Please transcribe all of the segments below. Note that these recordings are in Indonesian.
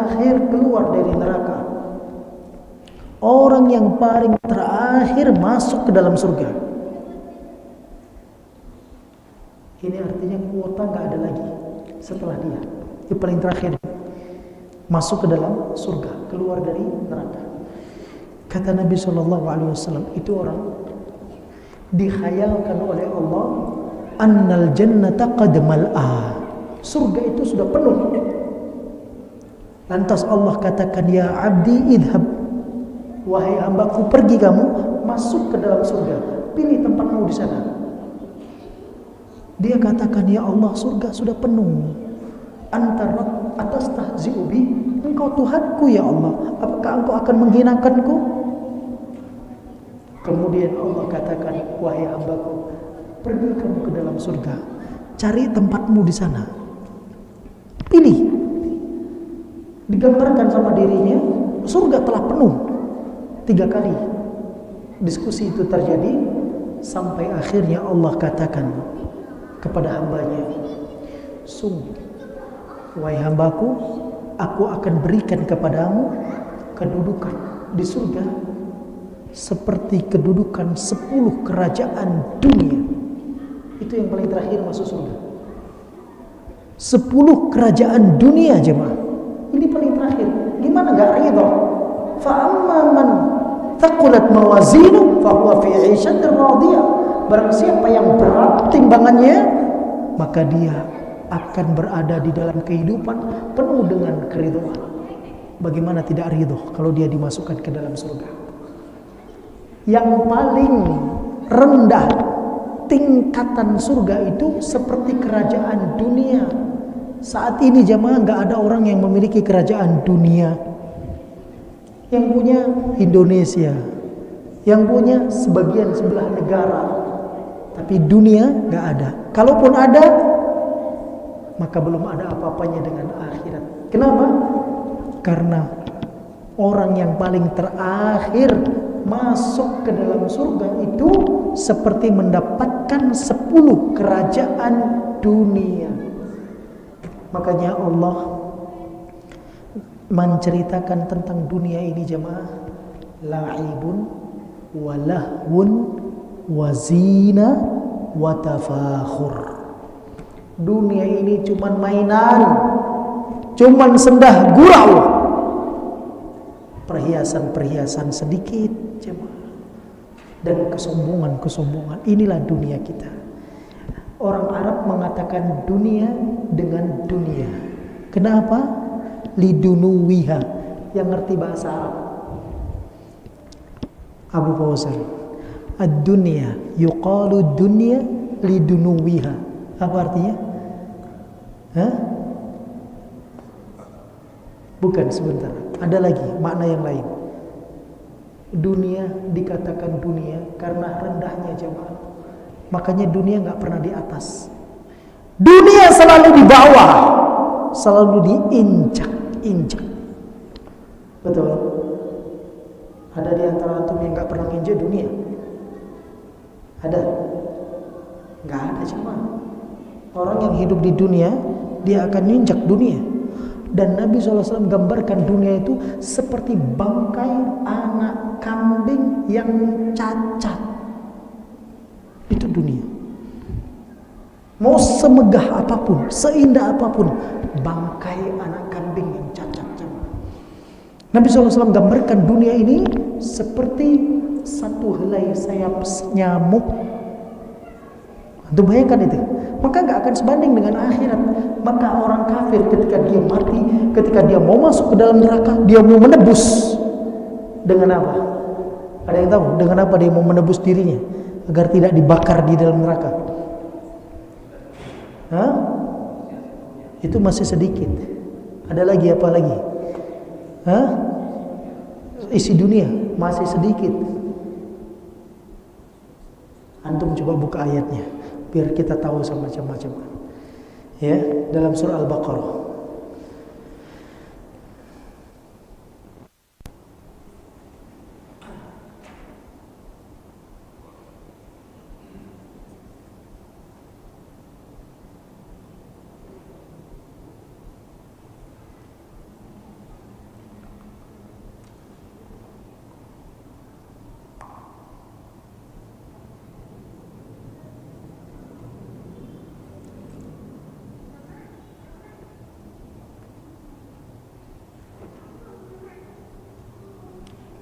terakhir keluar dari neraka. Orang yang paling terakhir masuk ke dalam surga. Ini artinya kuota nggak ada lagi setelah dia. Yang paling terakhir masuk ke dalam surga, keluar dari neraka. Kata Nabi SAW, itu orang dikhayalkan oleh Allah, annal jannata qad mal'a. Surga itu sudah penuh. Lantas Allah katakan, ya abdi idhab, wahai hambaku, pergi kamu masuk ke dalam surga, pilih tempatmu di sana. Dia katakan, ya Allah, surga sudah penuh. Antara atas tahzi'ubi, engkau Tuhanku ya Allah, apakah engkau akan menghinakanku? Kemudian Allah katakan, wahai hambaku, pergi kamu ke dalam surga, cari tempatmu di sana, pilih. Digambarkan sama dirinya, surga telah penuh. 3 kali diskusi itu terjadi, sampai akhirnya Allah katakan kepada hambanya, sungguh wahai hambaku, aku akan berikan kepadamu kedudukan di surga seperti kedudukan 10 kerajaan dunia. Itu yang paling terakhir masuk surga. 10 kerajaan dunia, jemaah. Ini paling terakhir. Gimana gak ridha? Fa'amma man thaqulat mawazinu fahuwa fi 'ishatin radiyah. Barang siapa yang berat timbangannya, maka dia akan berada di dalam kehidupan penuh dengan keridhaan. Bagaimana tidak ridho kalau dia dimasukkan ke dalam surga? Yang paling rendah tingkatan surga itu seperti kerajaan dunia. Saat ini jemaah nggak ada orang yang memiliki kerajaan dunia. Yang punya Indonesia, yang punya sebagian sebelah negara, tapi dunia nggak ada. Kalaupun ada, maka belum ada apa-apanya dengan akhirat. Kenapa? Karena orang yang paling terakhir masuk ke dalam surga itu seperti mendapatkan 10 kerajaan dunia. Makanya Allah menceritakan tentang dunia ini, jemaah, la'ibun wa lahwun wa zina wa tafakhur. Dunia ini cuman mainan, cuman sendah gurau, perhiasan-perhiasan sedikit, jemaah, dan kesombongan-kesombongan. Inilah dunia kita. Orang Arab mengatakan dunia dengan dunia. Kenapa? Lidunuwiha. Yang ngerti bahasa Arab, Abu Fauzan, ad-dunya yuqalu dunya lidunuwiha. Apa artinya? Hah? Bukan, sebentar. Ada lagi makna yang lain. Dunia dikatakan dunia karena rendahnya jemaah. Makanya dunia nggak pernah di atas. Dunia selalu di bawah, selalu diinjak-injak. Betul? Ada di antara antum yang nggak pernah injak dunia? Ada? Nggak ada jemaah. Orang yang hidup di dunia, dia akan injak dunia. Dan Nabi SAW gambarkan dunia itu seperti bangkai anak kambing yang cacat. Itu dunia. Mau semegah apapun, seindah apapun, bangkai anak kambing yang cacat. Nabi SAW gambarkan dunia ini seperti satu helai sayap nyamuk. Antum bayangkan itu. Maka gak akan sebanding dengan akhirat. Maka orang kafir ketika dia mati, ketika dia mau masuk ke dalam neraka, dia mau menebus dengan apa? Ada yang tahu dengan apa dia mau menebus dirinya agar tidak dibakar di dalam neraka? Hah? Itu masih sedikit. Ada lagi apa lagi? Hah? Isi dunia masih sedikit. Antum coba buka ayatnya biar kita tahu sama-sama. Ya, dalam surah Al-Baqarah.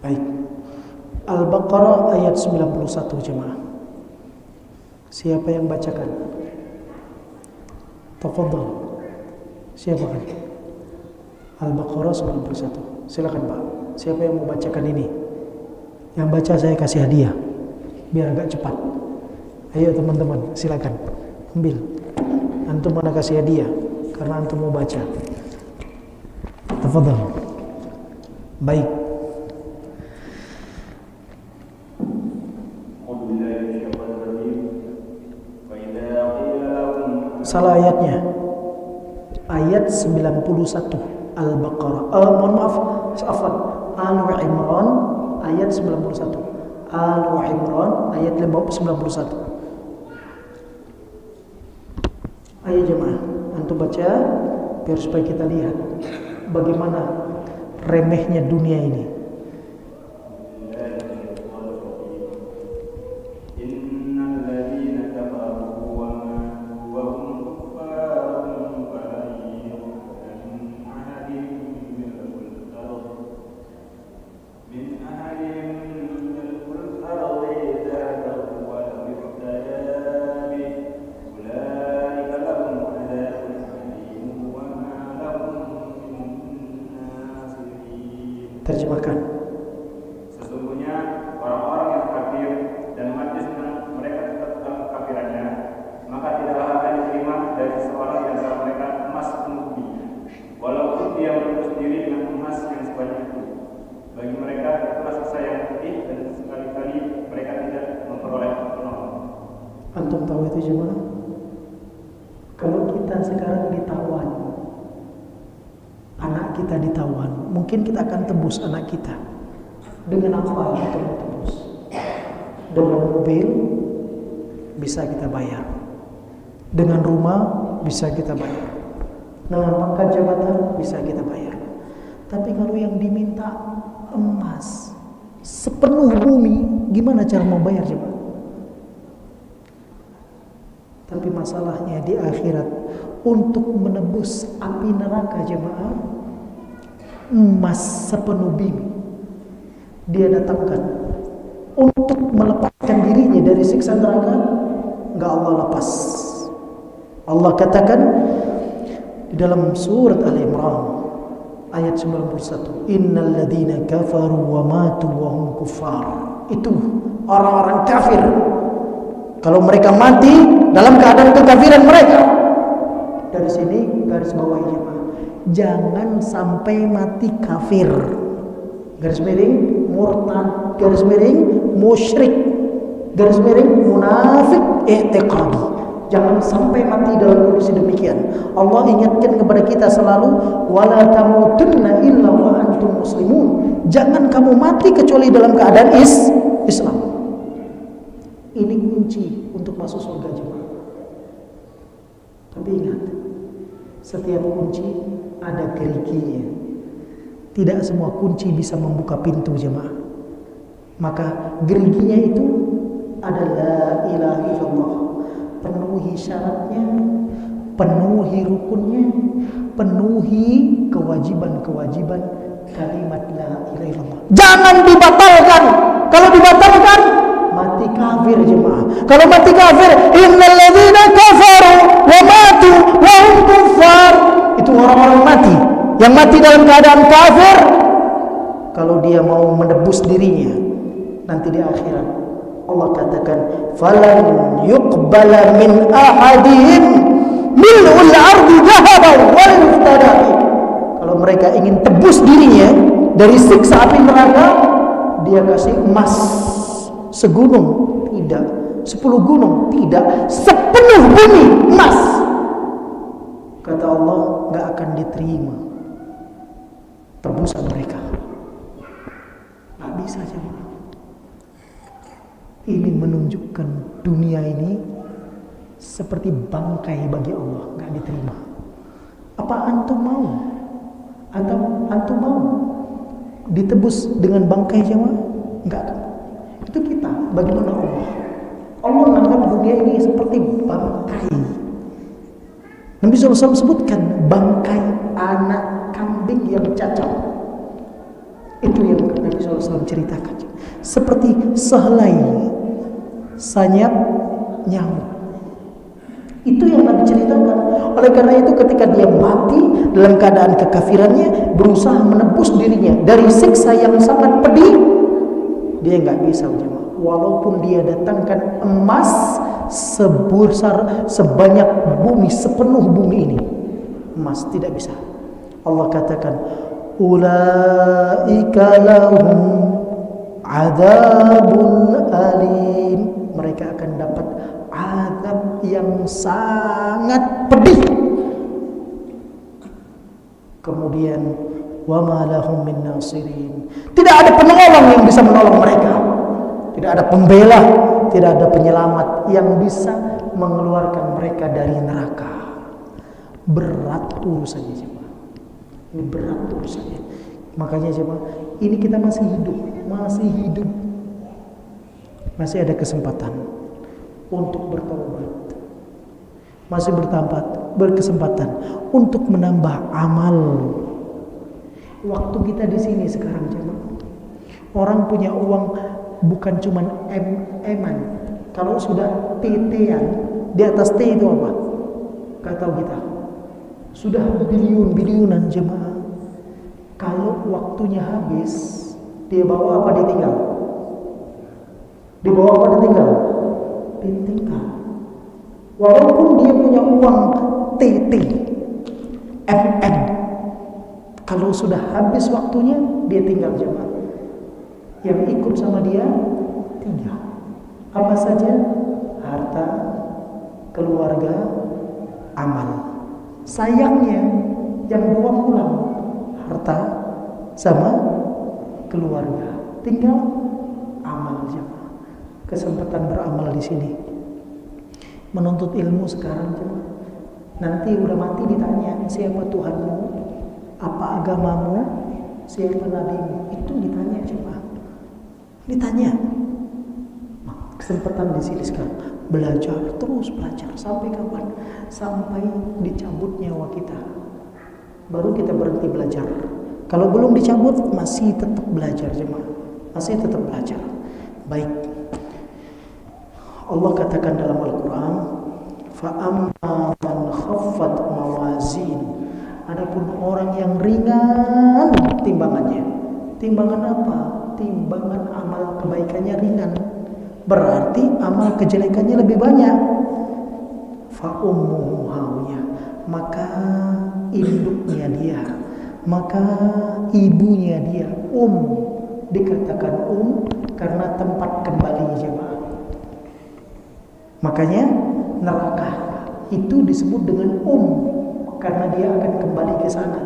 Baik. Al-Baqarah ayat 91 jemaah. Siapa yang bacakan? Tafadhal. Siapa kan? Al-Baqarah 91. Silakan Pak. Siapa yang mau bacakan ini? Yang baca saya kasih hadiah. Biar agak cepat. Ayo teman-teman, silakan. Ambil. Antum mana kasih hadiah karena antum mau baca. Tafadhal. Baik. Salah ayatnya. Ayat 91 Al-Baqarah. Mohon maaf, afwan. Al-Imran ayat 91. Al-Imran ayat 91. Ayo jemaah, antum baca biar supaya kita lihat bagaimana remehnya dunia ini. Terjemahkan. Sesungguhnya orang-orang yang kafir dan mati senang mereka tetap dalam kekafirannya, maka tidaklah akan diterima dari seorang di antara mereka emas penuh bumi, walaupun dia menebus diri dengan emas yang sebanyak itu. Bagi mereka itulah sisa yang putih dan sekali-kali mereka tidak memperoleh penolong. Antum tahu itu jemaah? Kalau kita sekarang ditawan, anak kita ditawan, mungkin kita akan tebus anak kita. Dengan apa kita mau tebus? Dengan mobil bisa kita bayar, dengan rumah bisa kita bayar, dengan pangkat jabatan bisa kita bayar. Tapi kalau yang diminta emas sepenuh bumi, gimana cara membayar jemaah? Tapi masalahnya di akhirat, untuk menebus api neraka jemaah, emas sepenuh bumi dia datangkan. Untuk melepaskan dirinya dari siksa neraka, enggak Allah lepas. Allah katakan di dalam surat Al-Imran ayat 91, innal ladzina kafaru wa matu wa hum kuffar. Itu orang-orang kafir, kalau mereka mati dalam keadaan kekafiran mereka. Dari sini garis bawah jemaah, jangan sampai mati kafir. Garis miring murtad, garis miring musyrik, garis miring munafik i'tiqadi. Jangan sampai mati dalam kondisi demikian. Allah ingatkan kepada kita selalu, wala tamutunna illa wa antum muslimun. Jangan kamu mati kecuali dalam keadaan Islam. Ini kunci untuk masuk surga jemaah. Tapi ingat, setiap kunci ada geriginya. Tidak semua kunci bisa membuka pintu jemaah. Maka geriginya itu adalah la ilaha illallah. Penuhi syaratnya, penuhi rukunnya, penuhi kewajiban-kewajiban kalimat la ilaha illallah. Jangan dibatalkan. Kalau dibatalkan, mati kafir jemaah. Kalau mati kafir, innal ladzina kafaru wa matu wa hum kuffar. Itu orang-orang mati yang mati dalam keadaan kafir. Kalau dia mau menebus dirinya nanti di akhirat, Allah katakan falan yuqbala min ahadihim mil'ul ardi dhahaban wal iftada. Kalau mereka ingin tebus dirinya dari siksa api neraka, dia kasih emas segunung, tidak 10 gunung, tidak sepenuh bumi emas. Kata Allah, enggak akan diterima tebusan mereka. Enggak bisa jemaah. Ini menunjukkan dunia ini seperti bangkai bagi Allah, enggak diterima. Apa antum mau? Atau antum mau ditebus dengan bangkai jemaah? Enggak. Itu kita. Bagaimana Allah? Allah menganggap dunia ini seperti bangkai. Nabi SAW sebutkan bangkai anak kambing yang cacat. Itu yang Nabi SAW ceritakan. Seperti sehelai sayap nyamuk. Itu yang Nabi ceritakan. Oleh karena itu ketika dia mati dalam keadaan kekafirannya, berusaha menebus dirinya dari siksa yang sangat pedih, dia nggak bisa jemaah. Walaupun dia datangkan emas sebesar sebanyak bumi, sepenuh bumi ini, emas tidak bisa. Allah katakan, ulaika lahum adzabun alim. Mereka akan dapat azab yang sangat pedih. Kemudian wa ma lahum min nasirin. Tidak ada penolong yang bisa menolong mereka. Tidak ada pembela, tidak ada penyelamat yang bisa mengeluarkan mereka dari neraka. Berat urusannya jemaah. Ini berat urusannya. Makanya jemaah, ini kita masih hidup. Masih ada kesempatan untuk bertobat. Masih berkesempatan untuk menambah amal. Waktu kita di sini sekarang jemaah. Orang punya uang bukan cuman eman. Kalau sudah TT-an, di atas T itu apa? Gak tahu kita. Sudah biliunan jemaah. Kalau waktunya habis, dia bawa apa ditinggal? Dibawa apa ditinggal? Ditinggal. Walaupun dia punya uang TT, MM, kalau sudah habis waktunya, dia tinggal jemaah. Yang ikut sama dia tinggal. Apa saja? Harta, keluarga, amal. Sayangnya yang bawa pulang harta sama keluarga, tinggal amal jemaah. Kesempatan beramal di sini. Menuntut ilmu sekarang jemaah. Nanti udah mati ditanya, siapa Tuhanmu? Apa agamamu? Siapa nabimu? Itu ditanya jemaah. Ditanya. Kesempatan di sini sekarang. Belajar, terus belajar. Sampai kapan? Sampai dicabut nyawa kita. Baru kita berhenti belajar. Kalau belum dicabut, masih tetap belajar jemaah. Masih tetap belajar. Baik. Allah katakan dalam Al-Quran, فَأَمَّا مَنْ خَفَّتْ مَوَازِينُ. Adapun orang yang ringan timbangannya. Timbangan apa? Timbangan amal kebaikannya ringan. Berarti amal kejelekannya lebih banyak. فَأُمُّهُ هَاوِيَةٌ. Maka induknya dia, maka ibunya dia. Dikatakan karena tempat kembali jemaah. Makanya neraka itu disebut dengan karena dia akan kembali ke sana.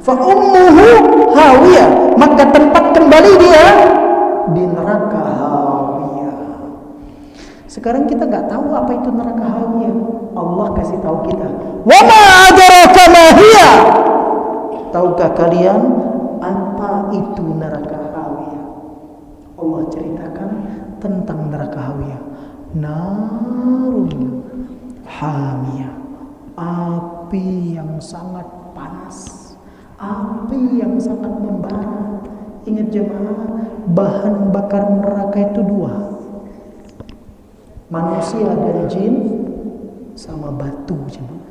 Fa ummuhu hawiyah, maka tempat kembali dia di neraka hawiyah. Sekarang kita nggak tahu apa itu neraka hawiyah. Allah kasih tahu kita. Wa ma adraka ma hiya. Tahukah kalian apa itu neraka hawiyah? Allah ceritakan tentang neraka hawiyah. Narun hamiyah, api yang sangat panas, api yang sangat membara. Ingat jemaah, bahan bakar neraka itu dua, manusia dan jin sama batu jemaah.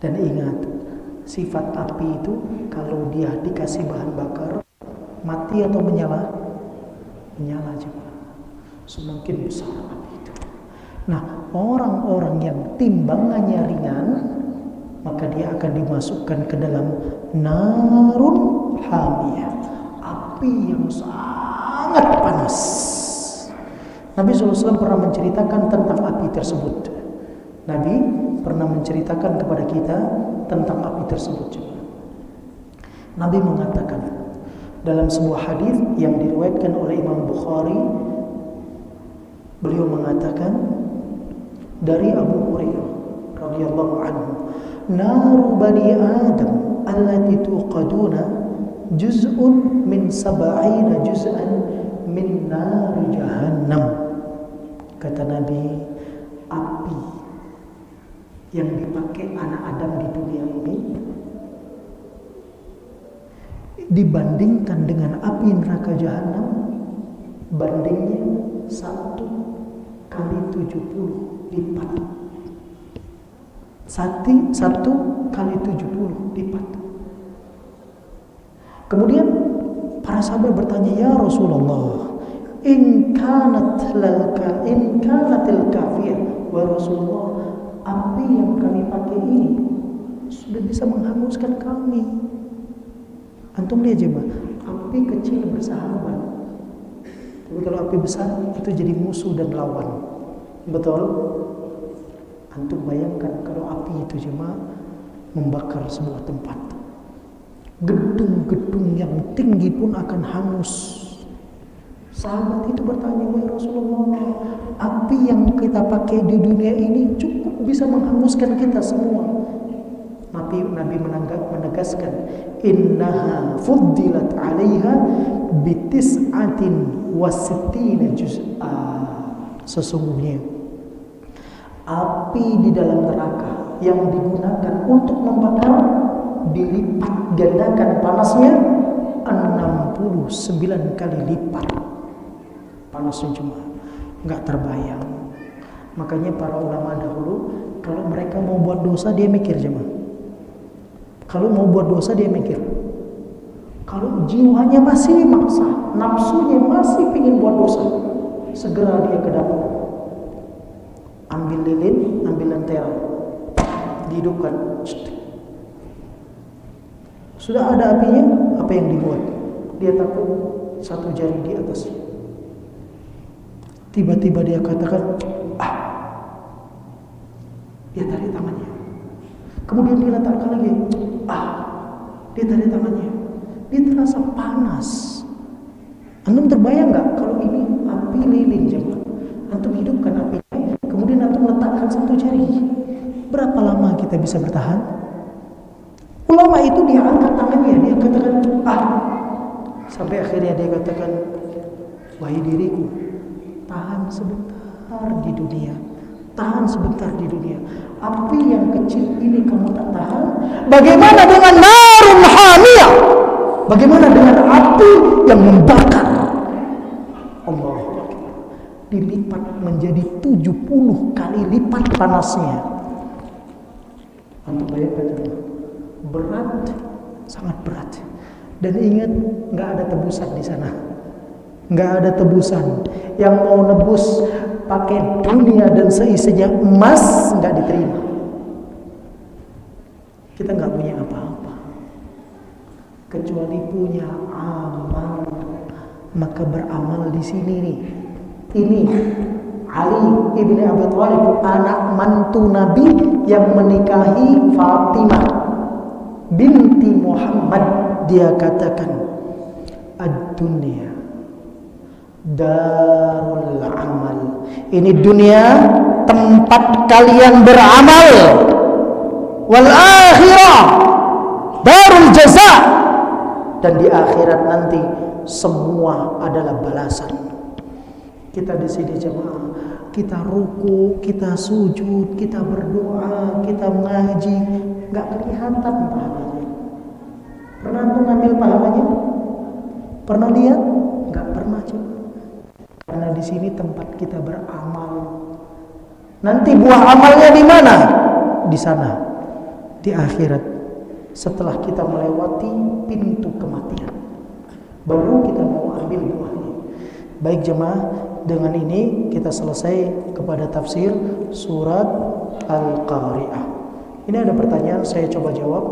Dan ingat, sifat api itu kalau dia dikasih bahan bakar, mati atau menyala? Menyala jemaah. Semakin besar api itu. Nah, orang-orang yang timbangannya ringan, maka dia akan dimasukkan ke dalam narun hamiyah, api yang sangat panas. Nabi SAW pernah menceritakan tentang api tersebut. Nabi pernah menceritakan kepada kita tentang api tersebut. Nabi mengatakan dalam sebuah hadis yang diriwayatkan oleh Imam Bukhari, beliau mengatakan dari Abu Hurairah radhiyallahu anhu, naru bani Adam allati tuqaduna juz'un min 70 juz'an min nari jahannam. Kata Nabi, api yang dipakai anak Adam di dunia ini dibandingkan dengan api neraka jahanam, bandingnya 1 kali 70 lipat. 1 kali 70 lipat. Kemudian para sahabat bertanya, ya Rasulullah, in kanatil kafiyah, wa Rasulullah, api yang kami pakai ini sudah bisa menghanguskan kami. Antum lihat jemaah, api kecil bersahabat, tapi kalau api besar itu jadi musuh dan lawan. Betul? Antum bayangkan kalau api itu jemaah membakar sebuah tempat, gedung-gedung yang tinggi pun akan hangus. Sahabat itu bertanya, wahai Rasulullah, api yang kita pakai di dunia ini cukup bisa menghanguskan kita semua. Nabi menegaskan, innaha fuddilat 'alaiha bitis'atin wasittina juz'a. Sesungguhnya api di dalam neraka yang digunakan untuk membakar dilipat gandakan panasnya 69 kali lipat. Panasnya cuma nggak terbayang. Makanya para ulama dahulu kalau mereka mau buat dosa dia mikir jemaah. Kalau mau buat dosa dia mikir. Kalau jiwanya masih maksa, nafsunya masih pingin buat dosa, segera dia ke dapur, ambil lilin, ambil lentera, dihidupkan. Sudah ada apinya, apa yang dibuat? Dia takut 1 jari di atas. Tiba-tiba dia katakan, dia tarik tangannya. Kemudian dia letakkan lagi, dia tarik tangannya. Dia terasa panas. Antum terbayang nggak kalau ini api lilin jemaah? Antum hidupkan apinya, kemudian antum letakkan 1 jari. Berapa lama kita bisa bertahan? Ulama itu dia angkat tangannya, dia katakan, sampai akhirnya dia katakan, wahai diriku, tahan sebentar di dunia. Tahan sebentar di dunia. Api yang kecil ini kamu tak tahan, bagaimana dengan narun hamiyah? Bagaimana dengan api yang membakar? Allah dilipat menjadi 70 kali lipat panasnya. Antum bayangkan, berat, sangat berat. Dan ingat, nggak ada tebusan di sana. Nggak ada tebusan. Yang mau nebus pakai dunia dan seisinya emas nggak diterima. Kita nggak punya apa-apa kecuali punya amal. Maka beramal di sini nih. Ini Ali ibn Abi Thalib, anak mantu Nabi yang menikahi Fatimah binti Muhammad. Dia katakan, ad-dunya darul amal. Ini dunia tempat kalian beramal. Wal akhirah darul jaza. Dan di akhirat nanti semua adalah balasan. Kita di sini jemaah, kita ruku, kita sujud, kita berdoa, kita mengaji, nggak kelihatan pahalanya. Pernah tuh ngambil pahalanya? Pernah lihat? Nggak pernah coba. Karena di sini tempat kita beramal. Nanti buah amalnya di mana? Di sana, di akhirat. Setelah kita melewati pintu kematian, baru kita mau ambil buahnya. Baik jemaah, dengan ini kita selesai kepada tafsir surat Al-Qari'ah. Ini ada pertanyaan, saya coba jawab.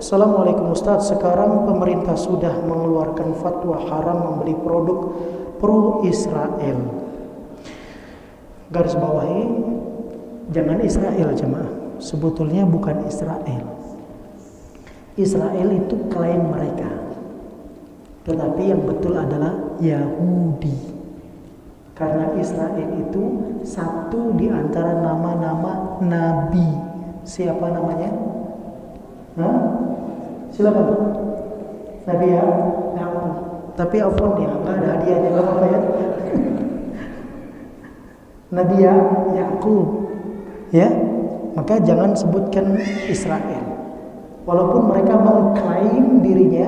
Assalamualaikum Ustaz, sekarang pemerintah sudah mengeluarkan fatwa haram membeli produk pro Israel. Garis bawahi, jangan Israel jemaah. Sebetulnya bukan Israel. Israel itu klaim mereka, tetapi yang betul adalah Yahudi. Karena Israel itu satu di antara nama-nama Nabi. Siapa namanya? Silakan. Nabi ya? Tapi afwan ya, nggak ada hadiahnya, nggak apa-apa ya. Nabi ya, Yakub. Ya, maka jangan sebutkan Israel. Walaupun mereka mengklaim dirinya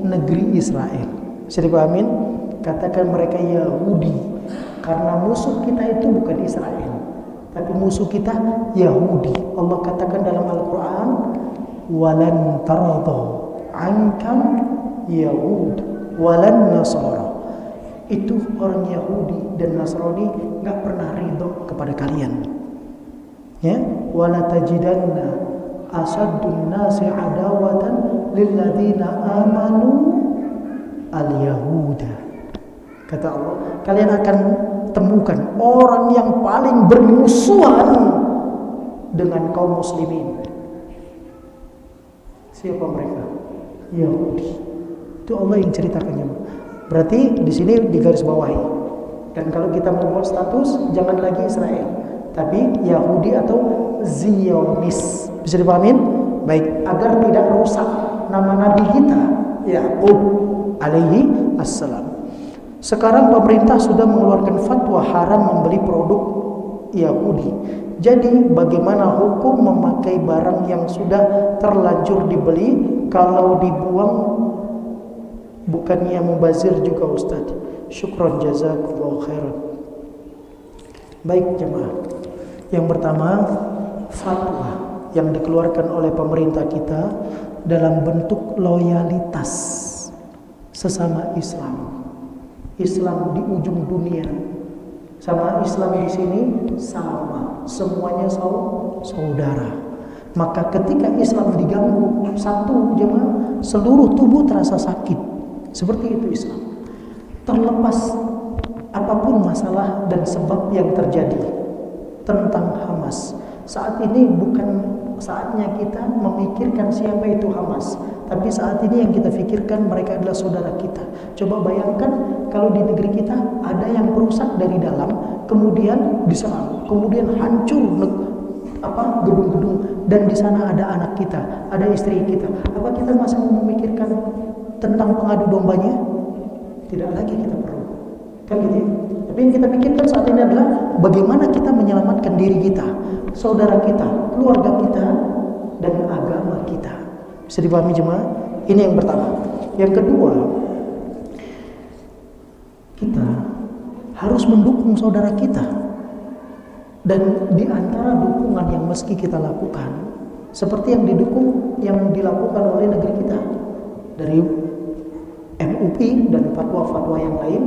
negeri Israel. Bisa dipahamin? Katakan mereka Yahudi, karena musuh kita itu bukan Israel, tapi musuh kita Yahudi. Allah katakan dalam Al-Quran, walan taradha ankam Yahud walan Nasara. Itu orang Yahudi dan Nasrani nggak pernah ridho kepada kalian. Ya, wala tajidanna asaddun nasi adawatan lilladzina amanu al-yahuda. Kata Allah, kalian akan temukan orang yang paling bermusuhan dengan kaum muslimin. Siapa mereka? Yahudi. Itu Allah yang ceritakannya. Berarti di sini digarisbawahi. Dan kalau kita mau buat status, jangan lagi Israel, tapi Yahudi atau Zionis. Bisa dipahamin? Baik, agar tidak rusak nama nabi kita, Yaqub alaihi assalam. Sekarang pemerintah sudah mengeluarkan fatwa haram membeli produk Yahudi. Jadi bagaimana hukum memakai barang yang sudah terlanjur dibeli? Kalau dibuang bukannya mubazir juga Ustaz? Syukran jazakallahu khairan. Baik jemaah, yang pertama fatwa yang dikeluarkan oleh pemerintah kita dalam bentuk loyalitas sesama Islam. Islam di ujung dunia sama Islam di sini sama, semuanya saudara. Maka ketika Islam diganggu satu jemaah, seluruh tubuh terasa sakit. Seperti itu Islam. Terlepas apapun masalah dan sebab yang terjadi tentang Hamas, saat ini bukan saatnya kita memikirkan siapa itu Hamas, tapi saat ini yang kita pikirkan mereka adalah saudara kita. Coba bayangkan kalau di negeri kita ada yang merusak dari dalam, kemudian diserang, kemudian hancur gedung-gedung, dan di sana ada anak kita, ada istri kita. Apa kita masih memikirkan tentang pengadu dombanya? Tidak lagi kita perlu, kan gitu ya? Tapi yang kita pikirkan saat ini adalah bagaimana kita menyelamatkan diri kita, saudara kita, keluarga kita, dan agama kita. Bisa dipahami jemaah? Ini yang pertama. Yang kedua, kita harus mendukung saudara kita. Dan di antara dukungan yang mesti kita lakukan, seperti yang dilakukan oleh negeri kita dari MUI dan fatwa-fatwa yang lain,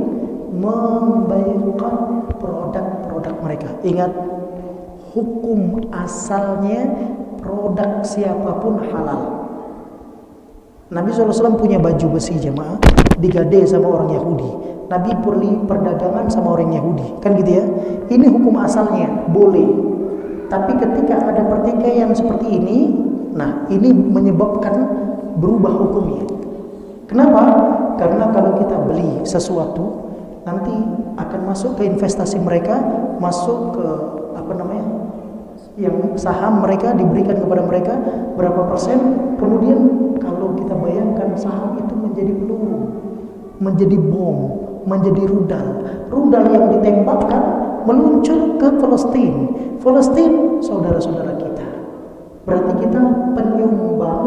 membayarkan produk-produk mereka. Ingat, hukum asalnya produk siapapun halal. Nabi SAW punya baju besi jemaah, digade sama orang Yahudi. Nabi perli perdagangan sama orang Yahudi, kan gitu ya. Ini hukum asalnya, boleh. Tapi ketika ada pertikaian seperti ini, nah ini menyebabkan berubah hukumnya. Kenapa? Karena kalau kita beli sesuatu, nanti akan masuk ke investasi mereka, masuk ke yang saham mereka diberikan kepada mereka berapa persen. Kemudian kalau kita bayangkan saham itu menjadi peluru, menjadi bom, menjadi rudal yang ditembakkan meluncur ke Palestina, saudara-saudara kita. Berarti kita penyumbang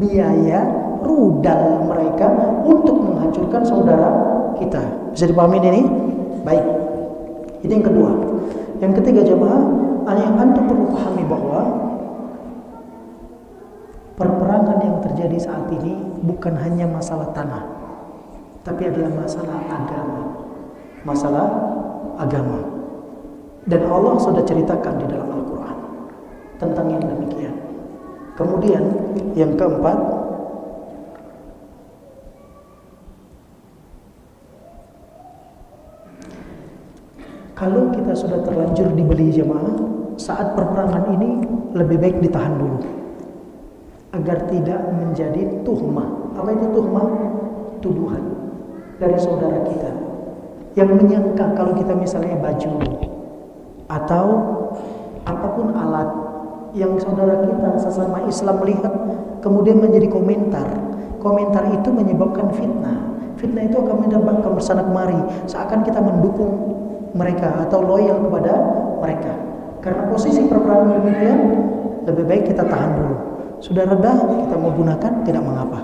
biaya rudal mereka untuk menghancurkan saudara kita. Bisa dipahami ini? Baik. Ini yang kedua. Yang ketiga jemaah, yang antum perlu pahami bahwa perperangan yang terjadi saat ini bukan hanya masalah tanah, tapi adalah masalah agama. Masalah agama. Dan Allah sudah ceritakan di dalam Al-Quran tentang yang demikian. Kemudian yang keempat, kalau kita sudah terlanjur dibeli jemaah, saat perperangan ini lebih baik ditahan dulu agar tidak menjadi tuhmah. Apa itu tuhmah? Tuduhan dari saudara kita yang menyangka kalau kita misalnya baju atau apapun alat yang saudara kita sesama Islam melihat, kemudian menjadi komentar itu menyebabkan fitnah itu akan menyebabkan bersana kemari, seakan kita mendukung mereka atau loyal kepada mereka. Karena posisi perperangan demikian, lebih baik kita tahan dulu. Sudah reda, kita mau gunakan, tidak mengapa.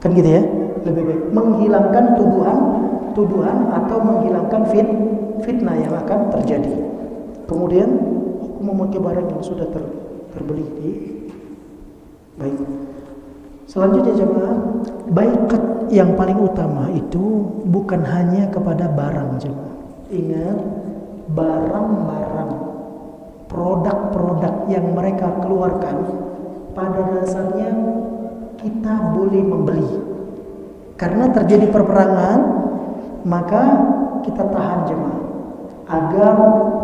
Kan gitu ya? Lebih baik menghilangkan tuduhan atau menghilangkan fitnah yang akan terjadi. Kemudian hukum memakai barang yang sudah terbeli di baik. Selanjutnya jemaah, baikat yang paling utama itu bukan hanya kepada barang jemaah. Ingat, barang-barang, produk-produk yang mereka keluarkan pada dasarnya kita boleh membeli. Karena terjadi perperangan, maka kita tahan jemaah agar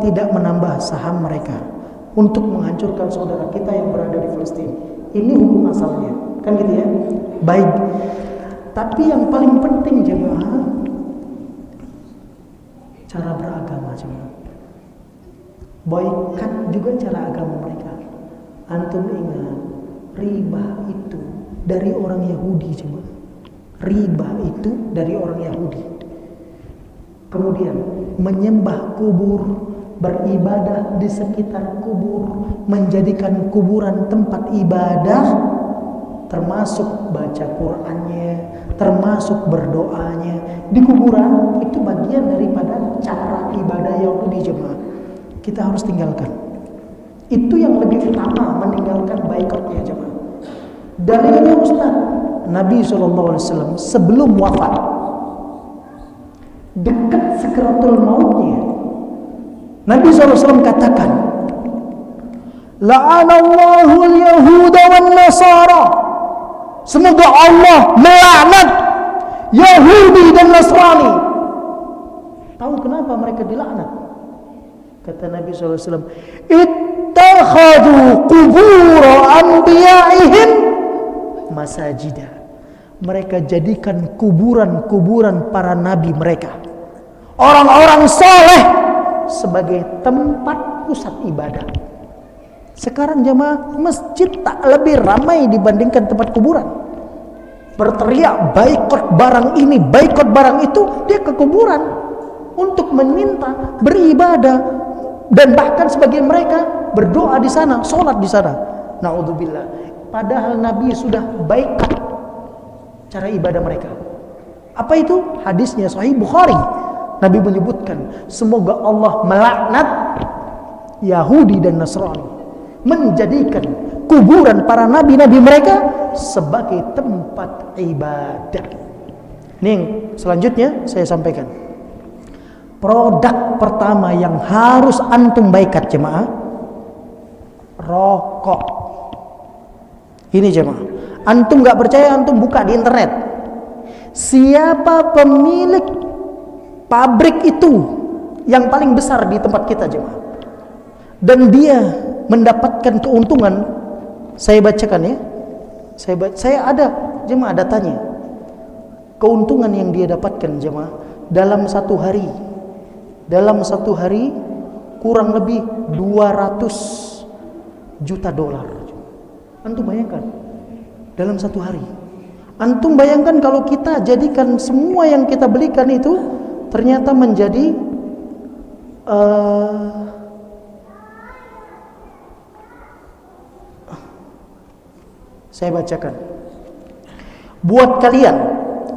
tidak menambah saham mereka untuk menghancurkan saudara kita yang berada di Palestina. Ini hukum asalnya, kan gitu ya. Baik. Tapi yang paling penting jemaah, cara beragama jemaah. Boikot juga cara agama mereka. Antum ingat, riba itu dari orang Yahudi jemaah. Riba itu dari orang Yahudi. Kemudian menyembah kubur, beribadah di sekitar kubur, menjadikan kuburan tempat ibadah, termasuk baca Qur'annya, termasuk berdoanya di kuburan, itu bagian daripada cara ibadah Yahudi jemaah. Kita harus tinggalkan. Itu yang lebih utama, meninggalkan boikotnya jemaah. Dalilnya Ustaz, Nabi SAW sebelum wafat, dekat sakaratul mautnya, Nabi SAW katakan, la'anallahu al-yahuda wan nasara. Semoga Allah melaknat Yahudi dan Nasrani. Tahu kenapa mereka dilaknat? Kata Nabi SAW, ittakhadhu qubur anbiya'ihim masajidah. Mereka jadikan kuburan-kuburan para nabi mereka, orang-orang soleh, sebagai tempat pusat ibadah. Sekarang jemaah, masjid tak lebih ramai dibandingkan tempat kuburan. Berteriak boikot barang ini, boikot barang itu, dia ke kuburan untuk meminta beribadah, dan bahkan sebagian mereka berdoa di sana, sholat di sana. Naudzubillah. Padahal Nabi sudah boikot cara ibadah mereka. Apa itu? Hadisnya Sahih Bukhari. Nabi menyebutkan, semoga Allah melaknat Yahudi dan Nasrani, menjadikan kuburan para nabi-nabi mereka sebagai tempat ibadah. Nih, selanjutnya saya sampaikan. Produk pertama yang harus antum boikot jemaah, rokok. Ini jemaah, antum gak percaya, antum buka di internet. Siapa pemilik pabrik itu yang paling besar di tempat kita jemaah, dan dia mendapatkan keuntungan? Saya bacakan ya, saya ada jemaah datanya. Keuntungan yang dia dapatkan jemaah dalam satu hari kurang lebih 200 juta dolar. Antum bayangkan, dalam satu hari. Antum bayangkan kalau kita jadikan semua yang kita belikan itu ternyata menjadi saya bacakan. Buat kalian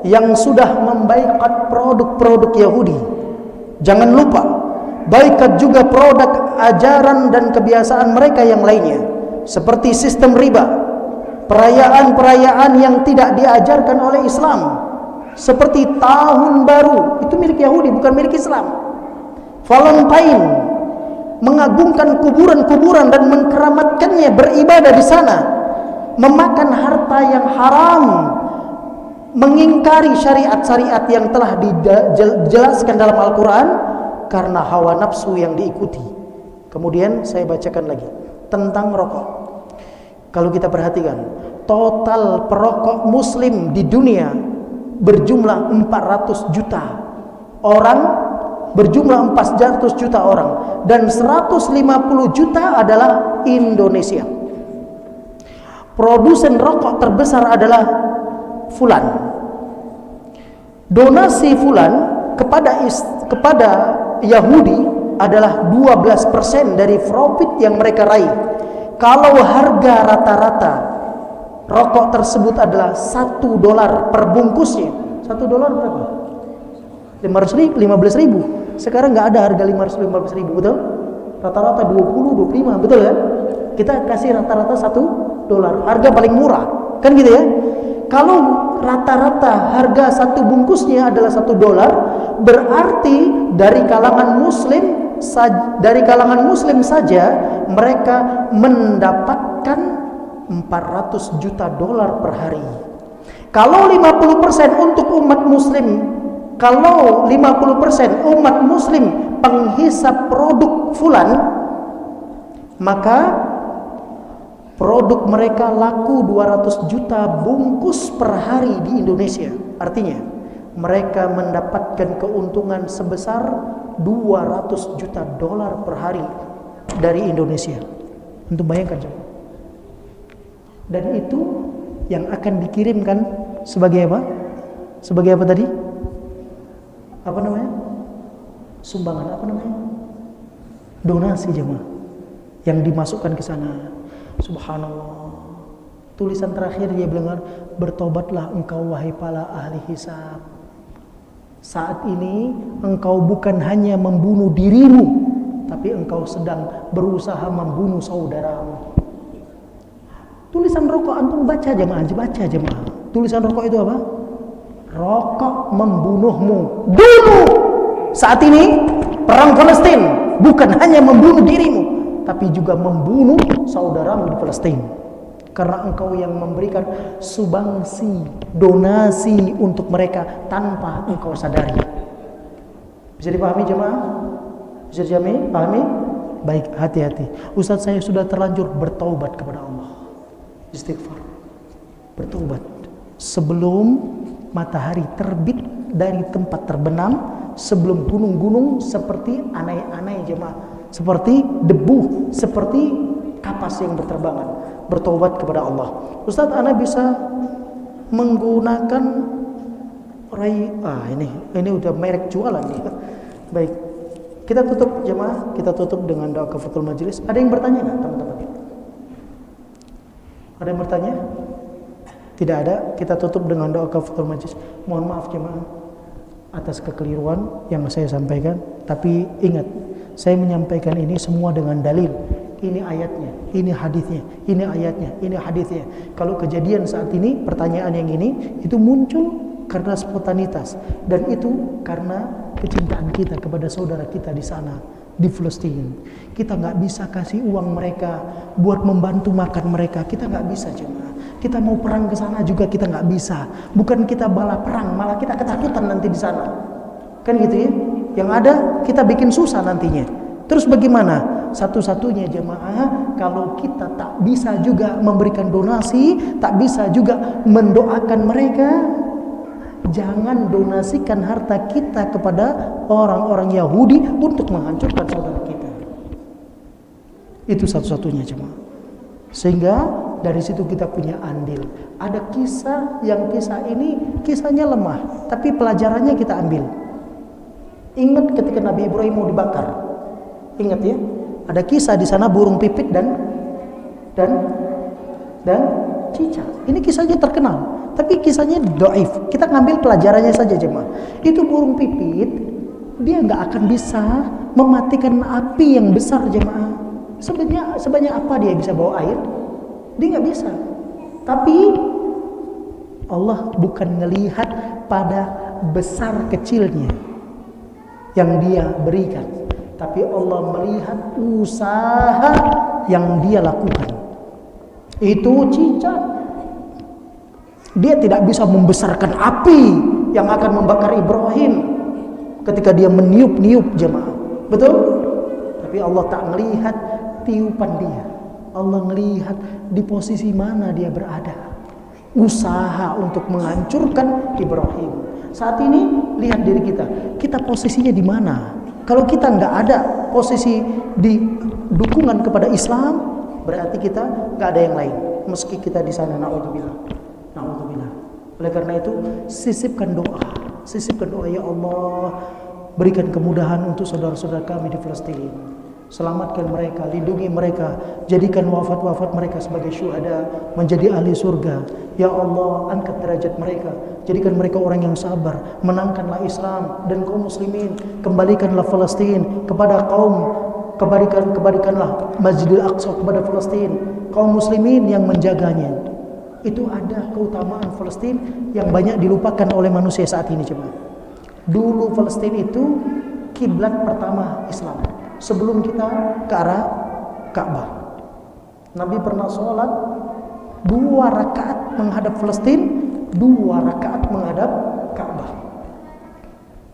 yang sudah memboikot produk-produk Yahudi, jangan lupa boikot juga produk ajaran dan kebiasaan mereka yang lainnya, seperti sistem riba, perayaan-perayaan yang tidak diajarkan oleh Islam, seperti tahun baru, itu milik Yahudi bukan milik Islam. Valentine, mengagungkan kuburan-kuburan dan mengkeramatkannya, beribadah di sana, memakan harta yang haram, mengingkari syariat-syariat yang telah dijelaskan dalam Al-Quran karena hawa nafsu yang diikuti. Kemudian saya bacakan lagi tentang rokok. Kalau kita perhatikan, total perokok muslim di dunia berjumlah 400 juta orang, berjumlah 400 juta orang, dan 150 juta adalah Indonesia. Produsen rokok terbesar adalah Fulan. Donasi Fulan kepada Yahudi adalah 12% dari profit yang mereka raih. Kalau harga rata-rata rokok tersebut adalah $1 per bungkusnya. $1 berapa? 15.000. Sekarang nggak ada harga 15.000, betul? Rata-rata 20, 25, betul ya? Kita kasih rata-rata $1, harga paling murah, kan gitu ya? Kalau rata-rata harga satu bungkusnya adalah $1, berarti dari kalangan Muslim saja mereka mendapatkan $400 juta per hari. Kalau 50% untuk umat Muslim, kalau 50% umat Muslim penghisap produk fulan, maka produk mereka laku 200 juta bungkus per hari di Indonesia. Artinya mereka mendapatkan keuntungan sebesar $200 juta per hari dari Indonesia. Untuk bayangkan coba. Dan itu yang akan dikirimkan sebagai apa? Sebagai apa tadi? Apa namanya? Sumbangan, apa namanya? Donasi jemaah yang dimasukkan ke sana. Subhanallah. Tulisan terakhir dia bilang, bertobatlah engkau wahai para ahli hisab. Saat ini engkau bukan hanya membunuh dirimu, tapi engkau sedang berusaha membunuh saudaramu. Tulisan rokok antum baca jemaah. Tulisan rokok itu apa? Rokok membunuhmu. Bunuh. Saat ini perang Palestina bukan hanya membunuh dirimu, tapi juga membunuh saudaramu di Palestina. Karena engkau yang memberikan sumbangsi, donasi untuk mereka tanpa engkau sadari. Bisa dipahami jemaah? Bisa dipahami? Baik, hati-hati. Ustaz, saya sudah terlanjur bertaubat kepada Allah. Istighfar. Bertaubat sebelum matahari terbit dari tempat terbenam, sebelum gunung-gunung seperti anai-anai jemaah, seperti debu, seperti kapas yang berterbangan. Bertobat kepada Allah. Ustaz, ana bisa menggunakan ini udah merek jualan nih. Baik, kita tutup jemaah, kita tutup dengan doa kafatul majelis. Ada yang bertanya nggak teman-teman? Ada yang bertanya? Tidak ada. Kita tutup dengan doa kafatul majelis. Mohon maaf jemaah atas kekeliruan yang saya sampaikan, tapi ingat, saya menyampaikan ini semua dengan dalil. Ini ayatnya, ini hadisnya, ini ayatnya, ini hadisnya. Kalau kejadian saat ini, pertanyaan yang ini itu muncul karena spontanitas, dan itu karena kecintaan kita kepada saudara kita di sana di Palestina. Kita nggak bisa kasih uang mereka buat membantu makan mereka. Kita nggak bisa jemaah. Kita mau perang ke sana juga kita nggak bisa. Bukan kita bala perang, malah kita ketakutan nanti di sana. Kan gitu ya? Yang ada kita bikin susah nantinya. Terus bagaimana? Satu-satunya jemaah, kalau kita tak bisa juga memberikan donasi, tak bisa juga mendoakan mereka, jangan donasikan harta kita kepada orang-orang Yahudi untuk menghancurkan saudara kita. Itu satu-satunya jemaah. Sehingga dari situ kita punya andil. Ada kisah yang kisah ini kisahnya lemah, tapi pelajarannya kita ambil. Ingat ketika Nabi Ibrahim mau dibakar. Ingat ya? Ada kisah di sana burung pipit dan cicak. Ini kisahnya terkenal, tapi kisahnya dhaif. Kita ngambil pelajarannya saja jemaah. Itu burung pipit, dia nggak akan bisa mematikan api yang besar jemaah. Sebanyak apa dia bisa bawa air? Dia nggak bisa. Tapi Allah bukan ngelihat pada besar kecilnya yang dia berikan, tapi Allah melihat usaha yang dia lakukan. Itu cicak. Dia tidak bisa membesarkan api yang akan membakar Ibrahim ketika dia meniup-niup jemaah. Betul? Tapi Allah tak melihat tiupan dia. Allah melihat di posisi mana dia berada. Usaha untuk menghancurkan Ibrahim. Saat ini lihat diri kita. Kita posisinya di mana? Kalau kita nggak ada posisi di dukungan kepada Islam, berarti kita nggak ada yang lain. Meski kita di sana, naudzubillah. Oleh karena itu, sisipkan doa. Ya Allah, berikan kemudahan untuk saudara-saudara kami di Palestina. Selamatkan mereka, lindungi mereka, jadikan wafat-wafat mereka sebagai syuhada, menjadi ahli surga. Ya Allah, angkat derajat mereka, jadikan mereka orang yang sabar. Menangkanlah Islam dan kaum muslimin, kembalikanlah Palestina kepada kembalikanlah Masjidil Aqsa kepada Palestina, kaum muslimin yang menjaganya. Itu ada keutamaan Palestina yang banyak dilupakan oleh manusia saat ini. Coba. Dulu Palestina itu kiblat pertama Islam. Sebelum kita ke arah Ka'bah, Nabi pernah sholat 2 rakaat menghadap Palestina, 2 rakaat menghadap Ka'bah.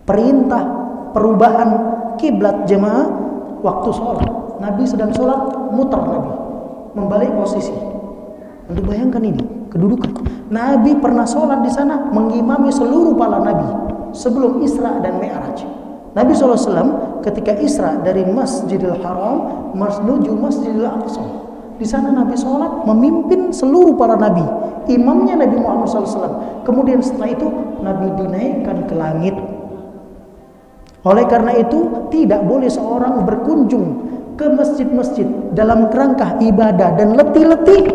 Perintah perubahan kiblat jemaah waktu sholat. Nabi sedang sholat, muter Nabi, membalik posisi. Untuk bayangkan ini kedudukan. Nabi pernah sholat di sana mengimami seluruh para Nabi sebelum Isra dan Mi'raj. Nabi SAW ketika Isra dari Masjidil Haram menuju Masjidil Aqsa, di sana Nabi sholat memimpin seluruh para Nabi, imamnya Nabi Muhammad SAW. Kemudian setelah itu Nabi dinaikkan ke langit. Oleh karena itu tidak boleh seorang berkunjung ke masjid-masjid dalam kerangka ibadah dan letih-letih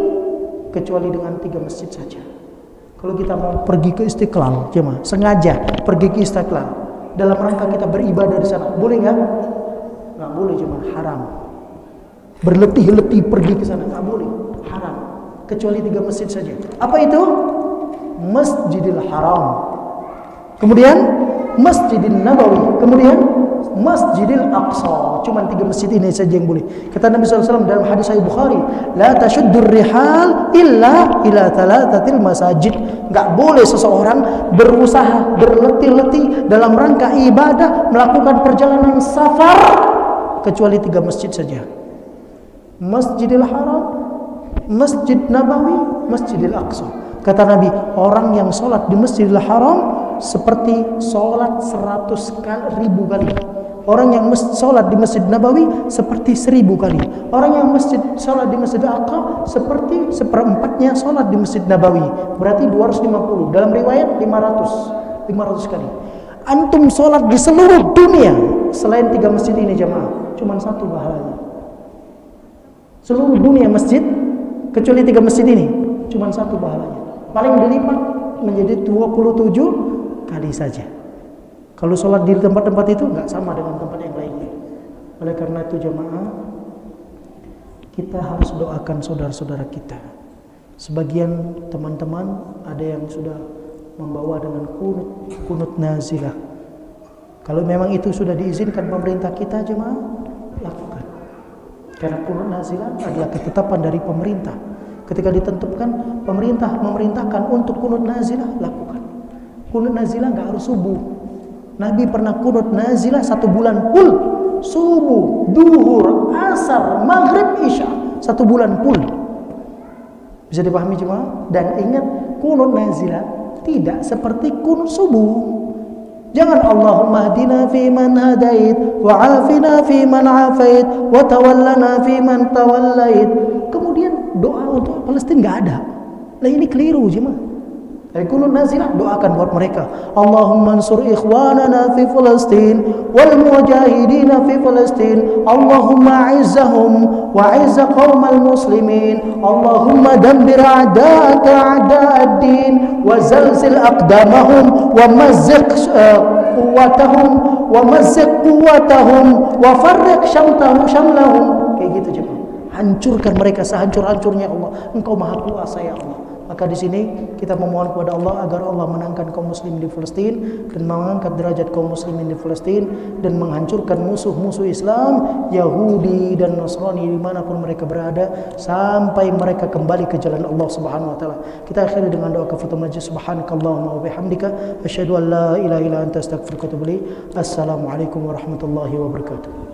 kecuali dengan 3 masjid saja. Kalau kita mau pergi ke Istiqlal, jemaah, sengaja pergi ke Istiqlal dalam rangka kita beribadah di sana, boleh nggak? Nggak boleh, cuma haram. Berletih-letih pergi ke sana nggak boleh, haram. Kecuali 3 masjid saja. Apa itu? Masjidil Haram, kemudian Masjidil Nabawi, kemudian Masjidil Aqsa. Cuma 3 masjid ini saja yang boleh. Kata Nabi SAW dalam hadis Sahih Bukhari, la tashuddur rihal illa ila thalathatil masajid. Enggak boleh seseorang berusaha berletih-letih dalam rangka ibadah melakukan perjalanan safar kecuali 3 masjid saja. Masjidil Haram, Masjid Nabawi, Masjidil Aqsa. Kata Nabi, orang yang sholat di Masjidil Haram seperti sholat 100.000 kali. Orang yang sholat di Masjid Nabawi seperti 1000 kali. Orang yang sholat di Masjid Aqsa seperti 1/4-nya sholat di Masjid Nabawi. Berarti 250. Dalam riwayat 500 kali. Antum sholat di seluruh dunia selain 3 masjid ini jemaah, cuma 1 pahalanya. Seluruh dunia masjid kecuali 3 masjid ini cuma 1 pahalanya. Paling dilipat menjadi 27 kali saja. Kalau sholat di tempat-tempat itu nggak sama dengan tempat yang lainnya. Oleh karena itu jemaah, kita harus doakan saudara-saudara kita. Sebagian teman-teman ada yang sudah membawa dengan kunut nazilah. Kalau memang itu sudah diizinkan pemerintah kita jemaah, lakukan. Karena kunut nazilah adalah ketetapan dari pemerintah. Ketika ditentukan pemerintah memerintahkan untuk kunut nazilah, lakukan. Kunut nazilah nggak harus subuh. Nabi pernah kunut nazilah 1 bulan full, subuh, duhur, asar, maghrib, isya, 1 bulan full. Bisa dipahami cuma? Dan ingat, kunut nazilah tidak seperti kunut subuh. Jangan Allahumma hdina fi man hadait, wa afina fi man afait, wa tawallana fi man tawallait. Kemudian doa untuk Palestina nggak ada. Nah ini keliru jemaah. Dari kunut nazilah doakan buat mereka. Allahumma ansur ikhwanana fi Palestin wal mujahidina fi Palestin. Allahumma a'izzahum wa a'izza qaumal muslimin. Allahumma dammir a'da'aka a'da'ad-din wa zalzil aqdamahum wa mazziq quwwatahum wa mazziq quwwatahum wa farriq shamlahum. Kayak gitu jemaah. Hancurkan mereka sehancur-hancurnya Allah. Engkau Maha Kuasa ya Allah. Maka di sini kita memohon kepada Allah agar Allah menangkan kaum muslim di Palestina dan mengangkat derajat kaum muslimin di Palestina dan menghancurkan musuh-musuh Islam, Yahudi dan Nasrani dimanapun mereka berada sampai mereka kembali ke jalan Allah Subhanahu wa taala. Kita akhiri dengan doa kafatul majlis. Subhanakallahumma wa bihamdika asyhadu an la ilaha illa anta astaghfiruka wa atubu ilaik. Assalamualaikum warahmatullahi wabarakatuh.